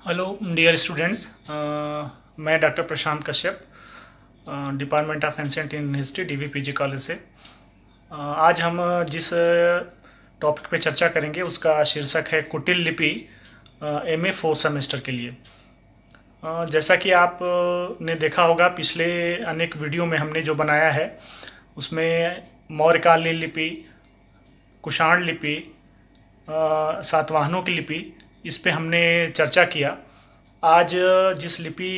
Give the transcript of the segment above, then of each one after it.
Hello dear students, मैं doctor Prashant Kashyap, department of ancient Indian history, DVPG college से। आज हम जिस टॉपिक पे चर्चा करेंगे उसका शीर्षक है कुटिल लिपि, एमए फोर्थ सेमेस्टर के लिए। जैसा कि आप ने देखा होगा, पिछले अनेक वीडियो में हमने जो बनाया है उसमें मौर्यकालीन लिपि, कुषाण लिपि, सातवाहनों की लिपि, इस पे हमने चर्चा किया। आज जिस लिपि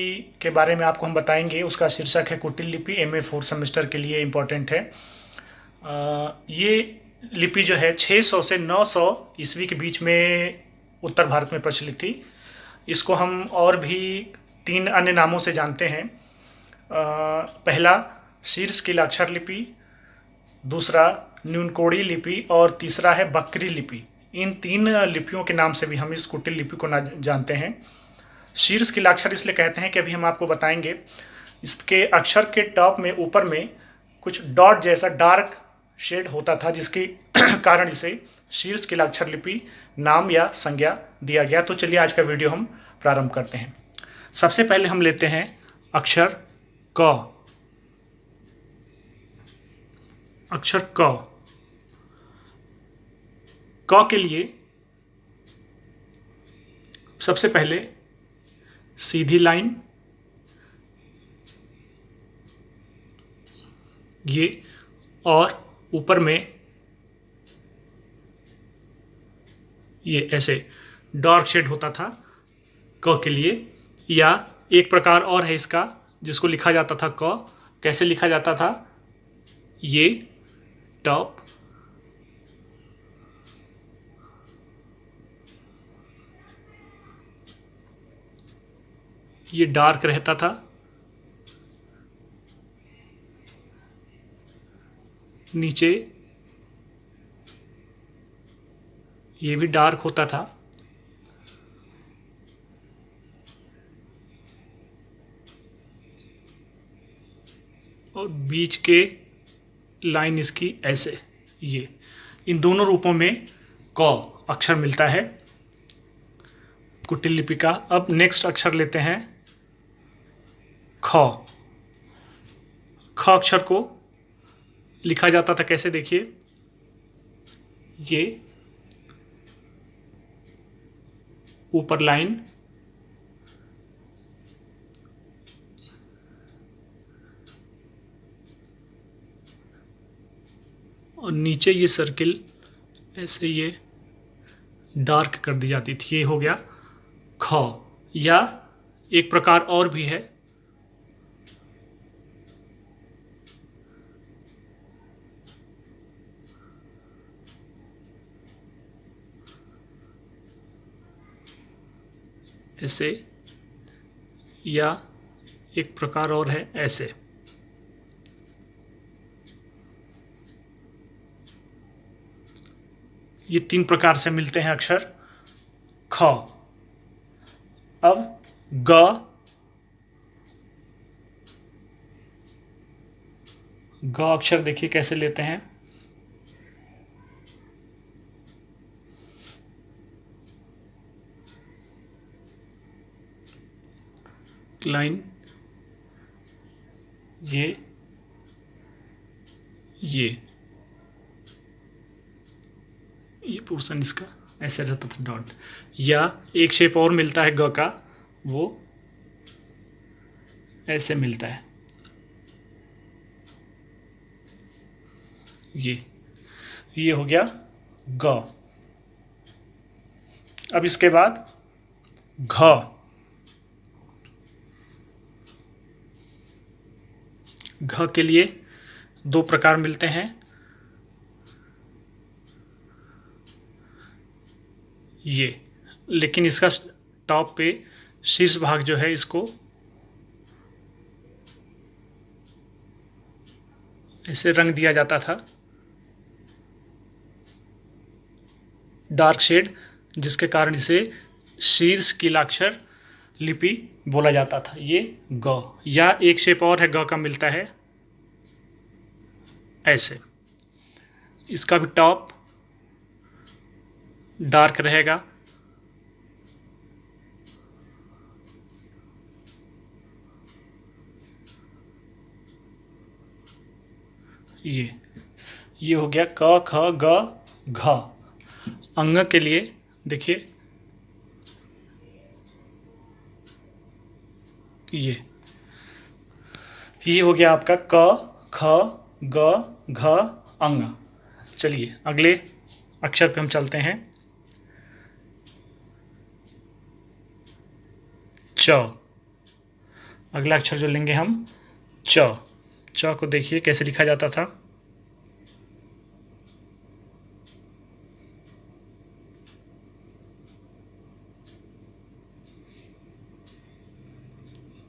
के बारे में आपको हम बताएंगे उसका शीर्षक है कुटिल लिपि, एमए फोर्थ सेमेस्टर के लिए इम्पोर्टेंट है। ये लिपि जो है 600 से 900 ईस्वी के बीच में उत्तर भारत में प्रचलित थी। इसको हम और भी 3 अन्य नामों से जानते हैं। पहला शीर्ष किलाक्षर लिपि, दूसरा न्यूनकोड़ी लिपि और तीसरा है बकरी लिपि। इन 3 लिपियों के नाम से भी हम इस कुटिल लिपि को जानते हैं। शीर्ष किलाक्षर इसलिए कहते हैं कि अभी हम आपको बताएंगे, इसके अक्षर के टॉप में ऊपर में कुछ डॉट जैसा डार्क शेड होता था, जिसके कारण इसे शीर्ष किलाक्षर लिपि नाम या संज्ञा दिया गया। तो चलिए आज का वीडियो हम प्रारंभ करते हैं। सबसे पहले हम लेते हैं अक्षर क। अक्षर क। क के लिए सबसे पहले सीधी लाइन, ये, और ऊपर में ये ऐसे डार्क शेड होता था क के लिए। या एक प्रकार और है इसका जिसको लिखा जाता था क। कैसे लिखा जाता था? ये टॉप, ये डार्क रहता था, नीचे ये भी डार्क होता था, और बीच के लाइन इसकी ऐसे। ये इन दोनों रूपों में क अक्षर मिलता है कुटिल लिपि का। अब नेक्स्ट अक्षर लेते हैं ख। ख अक्षर को लिखा जाता था कैसे? देखिए, ये ऊपर लाइन, और नीचे ये सर्किल ऐसे ये डार्क कर दी जाती थी। ये हो गया ख। या एक प्रकार और भी है, ऐसे, या एक प्रकार और है ऐसे। ये 3 प्रकार से मिलते हैं अक्षर ख। अब ग। ग अक्षर देखिए कैसे लेते हैं। लाइन, ये पोर्शन इसका ऐसे रहता था डॉट। या एक शेप और मिलता है ग का, वो ऐसे मिलता है, ये हो गया ग। अब इसके बाद घ। घ के लिए 2 प्रकार मिलते हैं। ये, लेकिन इसका टॉप पे शीर्ष भाग जो है इसको ऐसे रंग दिया जाता था, डार्क शेड, जिसके कारण इसे शीर्ष किलाक्षर लिपि बोला जाता था। ये ग। या एक शेप और है ग का मिलता है ऐसे। इसका भी टॉप डार्क रहेगा, ये हो गया क ख ग घ। अंग के लिए देखिए ये हो गया आपका क ख ग घ अंग। चलिए अगले अक्षर पे हम चलते हैं। च। अगला अक्षर जो लेंगे हम च। च को देखिए कैसे लिखा जाता था।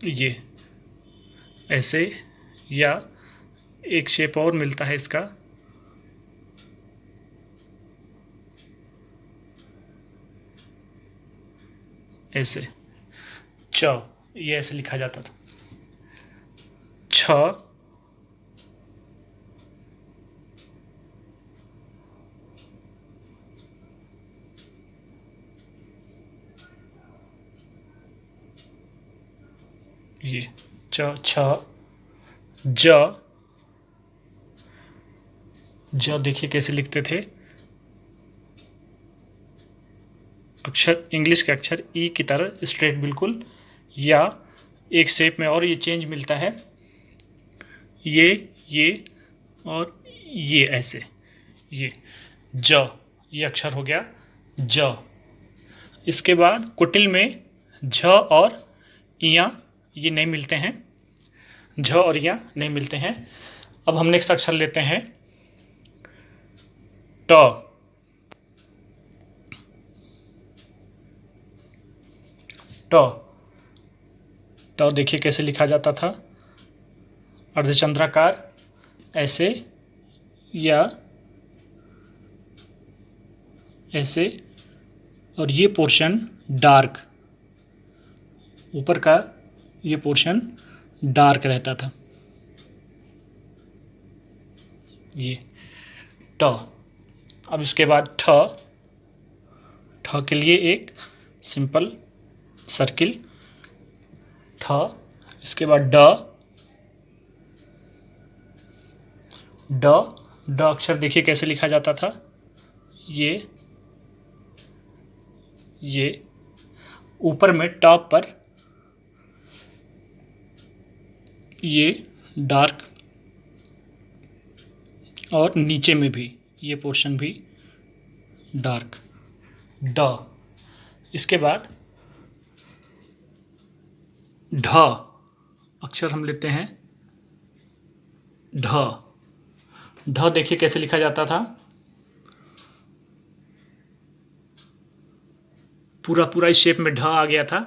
ये ऐसे, या एक शेप और मिलता है इसका, ऐसे च, ये ऐसे लिखा जाता था। छ। ये च छ। ज। ज देखिए कैसे लिखते थे। अक्षर इंग्लिश के अक्षर ई की तरह स्ट्रेट बिल्कुल, या एक शेप में और ये चेंज मिलता है, ये और ये ऐसे। ये ज, ये अक्षर हो गया ज। इसके बाद कुटिल में झ और इया ये नहीं मिलते हैं, झ और इया नहीं मिलते हैं। अब हम नेक्स्ट अक्षर लेते हैं ट। ट। ट देखिए कैसे लिखा जाता था। अर्धचंद्राकार ऐसे, या ऐसे, और ये पोर्शन डार्क, ऊपर का ये पोर्शन डार्क रहता था। ये ट। अब इसके बाद ठ। ठ के लिए एक सिंपल सर्किल ठ। इसके बाद ड। ड। ड अक्षर देखिए कैसे लिखा जाता था। ये ऊपर में टॉप पर ये डार्क, और नीचे में भी ये पोर्शन भी डार्क। ड। इसके बाद ढ अक्षर हम लेते हैं ढ। ढ देखिए कैसे लिखा जाता था। पूरा इस शेप में ढ आ गया था,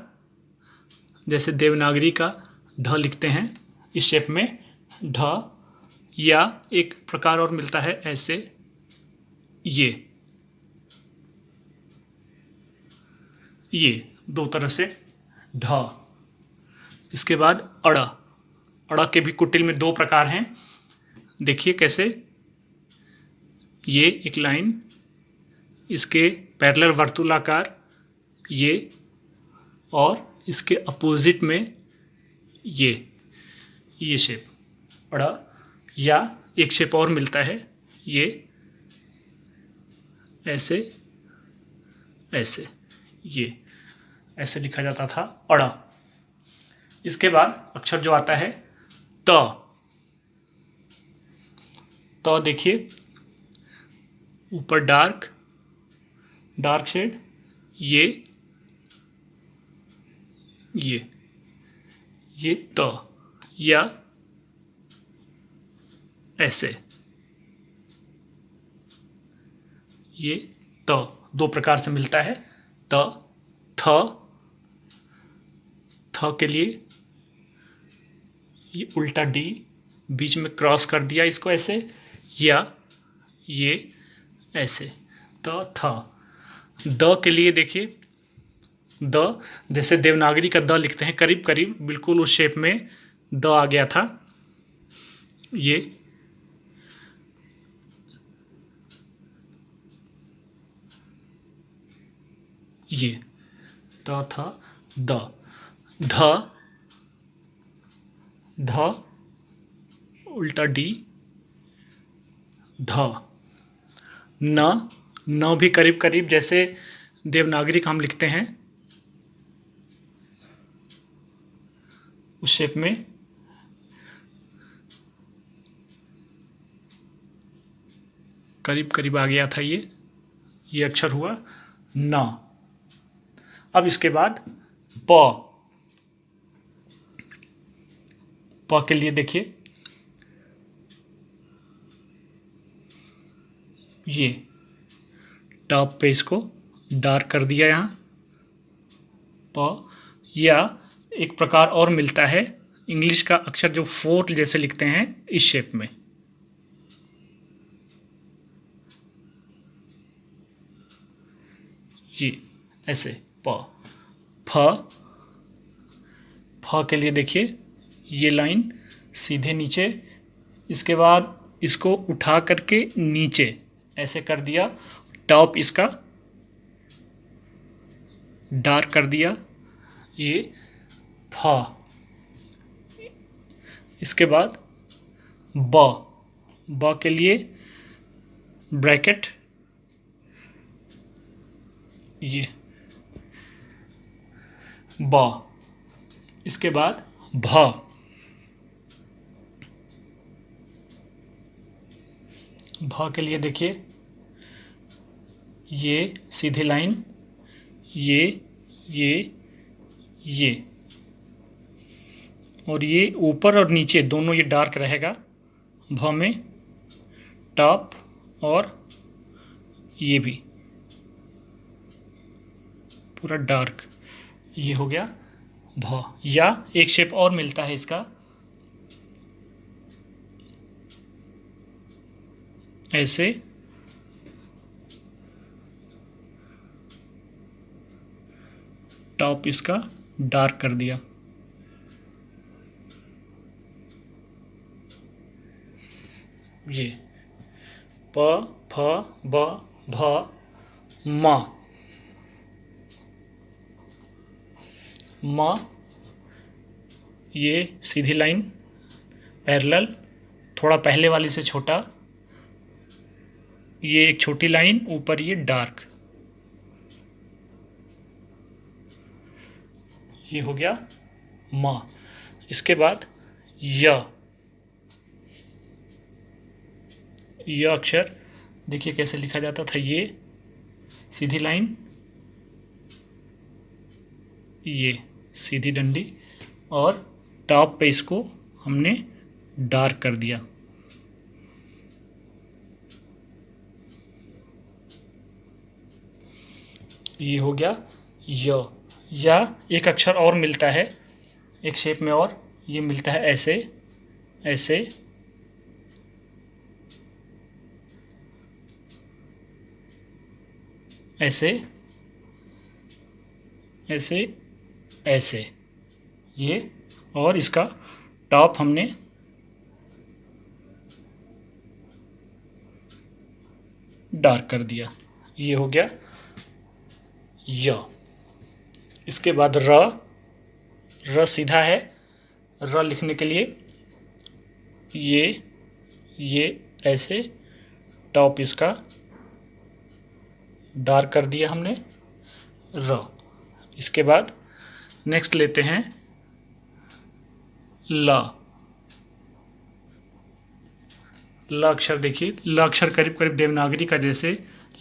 जैसे देवनागरी का ढ लिखते हैं इस शेप में ढ। या एक प्रकार और मिलता है ऐसे, ये दो तरह से ढ। इसके बाद अड़। अड़ के भी कुटिल में दो प्रकार हैं, देखिए कैसे। ये एक लाइन, इसके पैरेलल वर्तुलाकार ये, और इसके अपोजिट में ये शेप अड़ा। या एक शेप और मिलता है, ये ऐसे ऐसे, ये ऐसे लिखा जाता था अड़ा। इसके बाद अक्षर जो आता है त। त देखिए ऊपर डार्क शेड, ये त, या ऐसे, ये त दो प्रकार से मिलता है। त। थ के लिए ये उल्टा डी, बीच में क्रॉस कर दिया इसको ऐसे, या ये ऐसे त थ। द के लिए देखिए, द जैसे देवनागरी का द लिखते हैं, करीब करीब बिल्कुल उस शेप में द आ गया था। ये त थ द। ध उल्टा डी, ध। न भी करीब करीब जैसे देवनागरी का हम लिखते हैं उस शेप में। करीब करीब आ गया था ये अक्षर हुआ न। अब इसके बाद प के लिए देखिए ये टॉप पे इसको डार्क कर दिया यहाँ प। या एक प्रकार और मिलता है इंग्लिश का अक्षर जो फोर जैसे लिखते हैं इस शेप में। ये ऐसे प। फ के लिए देखिए ये लाइन सीधे नीचे, इसके बाद इसको उठा करके नीचे ऐसे कर दिया, टॉप इसका डार्क कर दिया, ये फ। इसके बाद ब के लिए ब्रैकेट ये ब। इसके बाद भ के लिए देखिए ये सीधी लाइन, ये और ये ऊपर और नीचे दोनों ये डार्क रहेगा भ में, टॉप और ये भी पूरा डार्क। ये हो गया भ। या एक शेप और मिलता है इसका ऐसे, टॉप इसका डार्क कर दिया, ये प फ ब भ म। ये सीधी लाइन पैरेलल, थोड़ा पहले वाली से छोटा, ये एक छोटी लाइन, ऊपर ये डार्क। ये हो गया म। इसके बाद य अक्षर देखिए कैसे लिखा जाता था, ये सीधी लाइन, ये सीधी डंडी और टॉप पे इसको हमने डार्क कर दिया। ये हो गया य। या एक अक्षर और मिलता है एक शेप में, और ये मिलता है ऐसे ऐसे, ऐसे ऐसे ऐसे ये, और इसका टॉप हमने डार्क कर दिया। ये हो गया य। इसके बाद र सीधा है, र लिखने के लिए ये ऐसे, टॉप इसका डार्क कर दिया हमने र। इसके बाद नेक्स्ट लेते हैं ल अक्षर। देखिए ल अक्षर करीब करीब देवनागरी का जैसे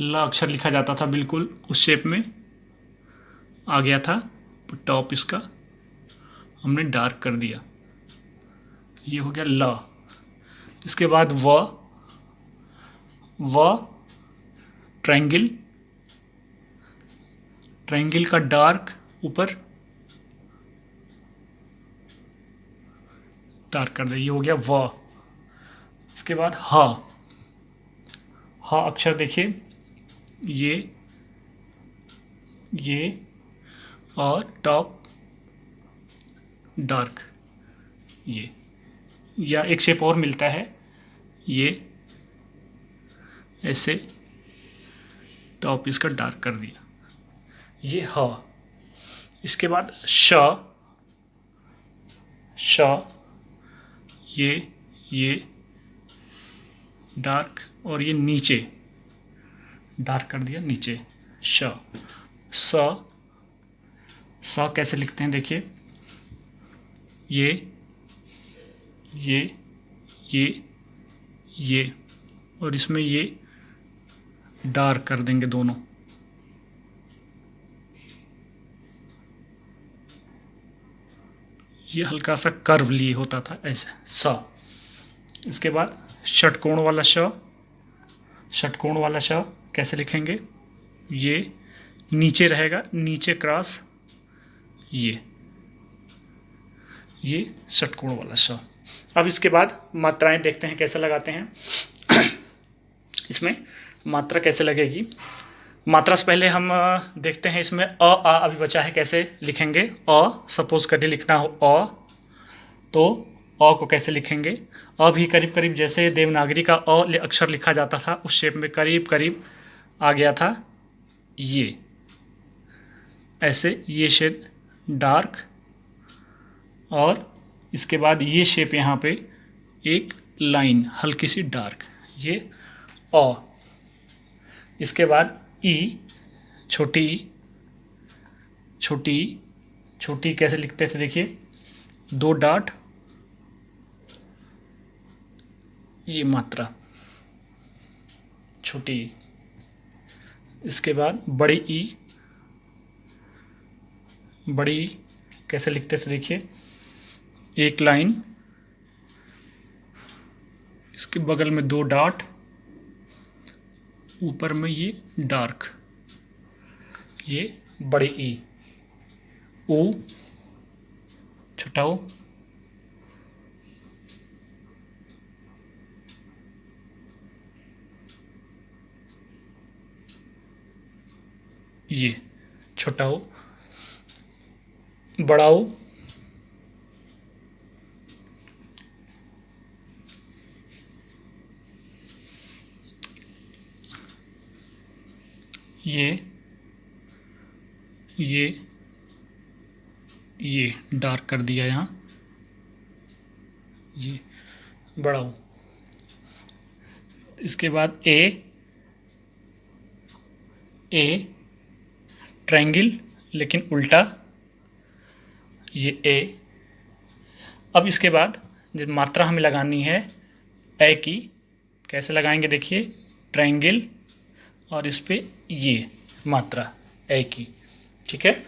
ल अक्षर लिखा जाता था, बिल्कुल उस शेप में आ गया था। टॉप इसका हमने डार्क कर दिया, ये हो गया ल। इसके बाद व ट्रायंगल का डार्क ऊपर डार्क कर दे, ये हो गया व। इसके बाद ह अक्षर देखिए ये और टॉप डार्क, ये। या एक शेप और मिलता है, ये ऐसे, टॉप इसका डार्क कर दिया, ये ह। इसके बाद श ये डार्क और ये नीचे डार्क कर दिया नीचे। श स कैसे लिखते हैं देखिए, ये ये और इसमें ये डार्क कर देंगे दोनों। ये हल्का सा कर्व लिए होता था ऐसे स। इसके बाद षटकोण वाला श, षटकोण वाला श कैसे लिखेंगे, ये नीचे रहेगा, नीचे क्रॉस ये षटकोण वाला श। अब इसके बाद मात्राएं देखते हैं कैसे लगाते हैं। इसमें मात्रा कैसे लगेगी, मात्रा से पहले हम देखते हैं इसमें आ अभी बचा है, कैसे लिखेंगे। सपोज करिए लिखना हो तो को कैसे लिखेंगे। भी करीब करीब जैसे देवनागरी का अक्षर लिखा जाता था उस शेप में करीब करीब आ गया था ये ऐसे, ये शेड डार्क, और इसके बाद ये शेप यहाँ पे एक लाइन हल्की सी डार्क, ये अ। इसके बाद छोटी कैसे लिखते थे देखिए, 2 डॉट, ये मात्रा छोटी। इसके बाद बड़ी ई कैसे लिखते थे देखिए, एक लाइन, इसके बगल में 2 डॉट, ऊपर में ये डार्क, ये बड़ी ई। ओ छोटा ओ, ये छोटा ओ, बड़ा ओ, ये डार्क कर दिया यहाँ, ये बड़ा ओ। इसके बाद ए ट्रायंगल लेकिन उल्टा, ये ए। अब इसके बाद जब मात्रा हमें लगानी है ए की, कैसे लगाएंगे देखिए, ट्रायंगल और इस पे ये मात्रा ए की, ठीक है।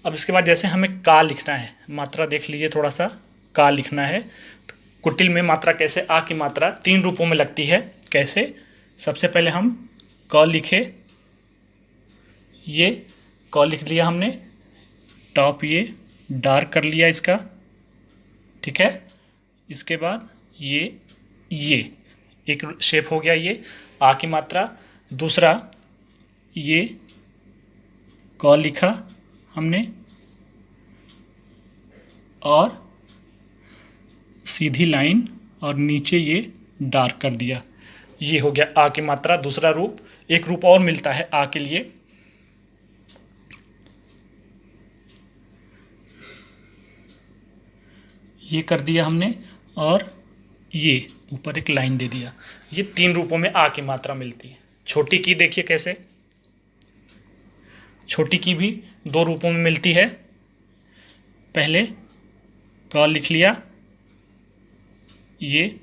अब इसके बाद जैसे हमें का लिखना है, मात्रा देख लीजिए थोड़ा सा, का लिखना है तो कुटिल में मात्रा कैसे, आ की मात्रा 3 रूपों में लगती है। कैसे, सबसे पहले हम क लिखे, ये क लिख लिया हमने, टॉप ये डार्क कर लिया इसका, ठीक है। इसके बाद ये एक शेप हो गया, ये आ की मात्रा। दूसरा ये क लिखा हमने और सीधी लाइन और नीचे ये डार्क कर दिया, ये हो गया आ की मात्रा। दूसरा रूप, एक रूप और मिलता है आ के लिए, ये कर दिया हमने और ये ऊपर एक लाइन दे दिया। ये 3 रूपों में आ की मात्रा मिलती है। छोटी की देखिए कैसे, छोटी की भी 2 रूपों में मिलती है। पहले क लिख लिया, ये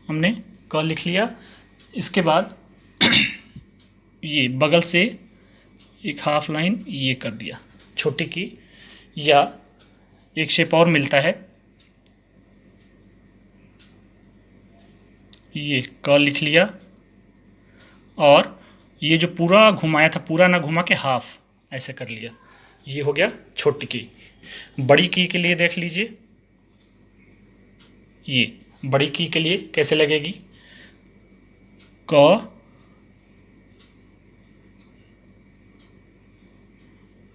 हमने क लिख लिया। इसके बाद ये बगल से एक हाफ लाइन ये कर दिया छोटी की। या एक शेप और मिलता है, ये क लिख लिया और ये जो पूरा घुमाया था, पूरा ना घुमा के हाफ ऐसे कर लिया, ये हो गया छोटी की। बड़ी की के लिए देख लीजिए, ये बड़ी की के लिए कैसे लगेगी, क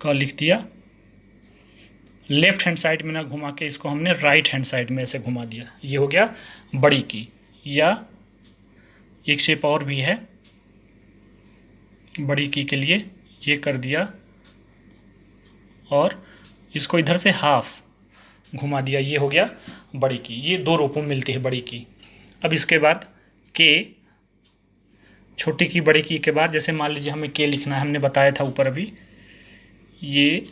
लिख दिया, लेफ्ट हैंड साइड में ना घुमा के इसको हमने राइट हैंड साइड में ऐसे घुमा दिया, ये हो गया बड़ी की। या एक शेप और भी है बड़ी की के लिए, ये कर दिया और इसको इधर से हाफ घुमा दिया, ये हो गया बड़ी की। ये 2 रूपों में मिलती है बड़ी की। अब इसके बाद के छोटी की बड़ी की के बाद, जैसे मान लीजिए हमें के लिखना है, हमने बताया था ऊपर अभी, ये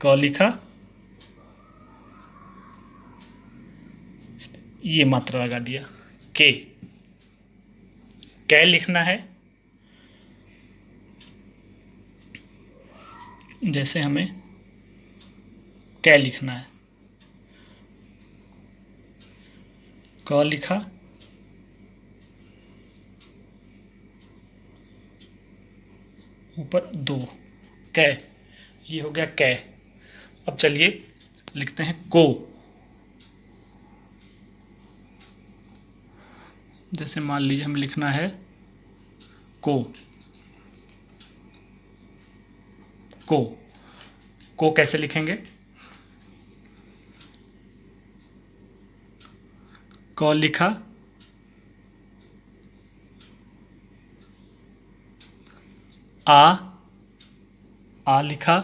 क लिखा, ये मात्रा लगा दिया के। कै लिखना है, जैसे हमें कै लिखना है, क लिखा, ऊपर 2 कै, ये हो गया कै। अब चलिए लिखते हैं को। जैसे मान लीजिए हमें लिखना है को, को कैसे लिखेंगे? क लिखा, आ लिखा,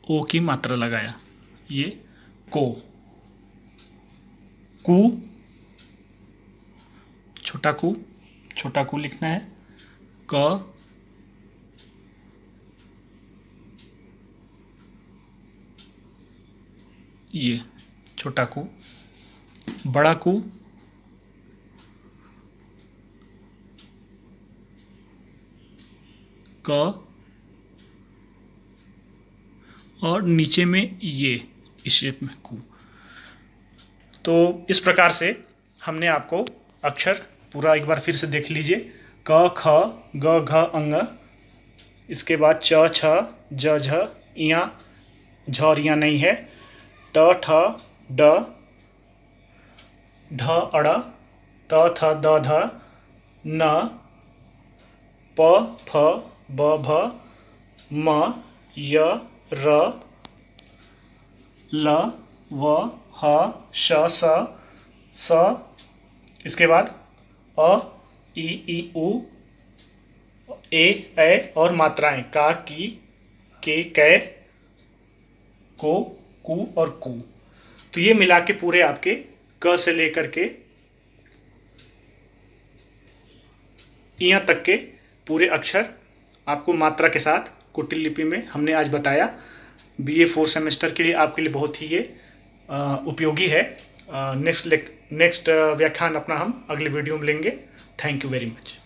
ओ की मात्रा लगाया, ये को। कू, छोटा कू लिखना है, क, ये छोटा कू। बड़ा कू, क, और नीचे में ये इस शेप में कू। तो इस प्रकार से हमने आपको अक्षर पूरा एक बार फिर से देख लीजिए। क, ख, ग, घ, अंग, इसके बाद च, छ, ज, झ, इया, झ और इया नहीं है, ट, ठ, ड, ढ, अड़, त, थ, द, ध, न, प, फ, ब, भ, म, य, र, ल, व, ह, श, स, इसके बाद अ, ई, उ, ए और मात्राएं का, की, के, कै, को, कू और कू। तो ये मिला के पूरे आपके क से लेकर के इया तक के पूरे अक्षर आपको मात्रा के साथ कुटिल लिपि में हमने आज बताया। BA 4 सेमेस्टर के लिए आपके लिए बहुत ही ये उपयोगी है। नेक्स्ट व्याख्यान अपना हम अगले वीडियो में लेंगे। Thank you very much.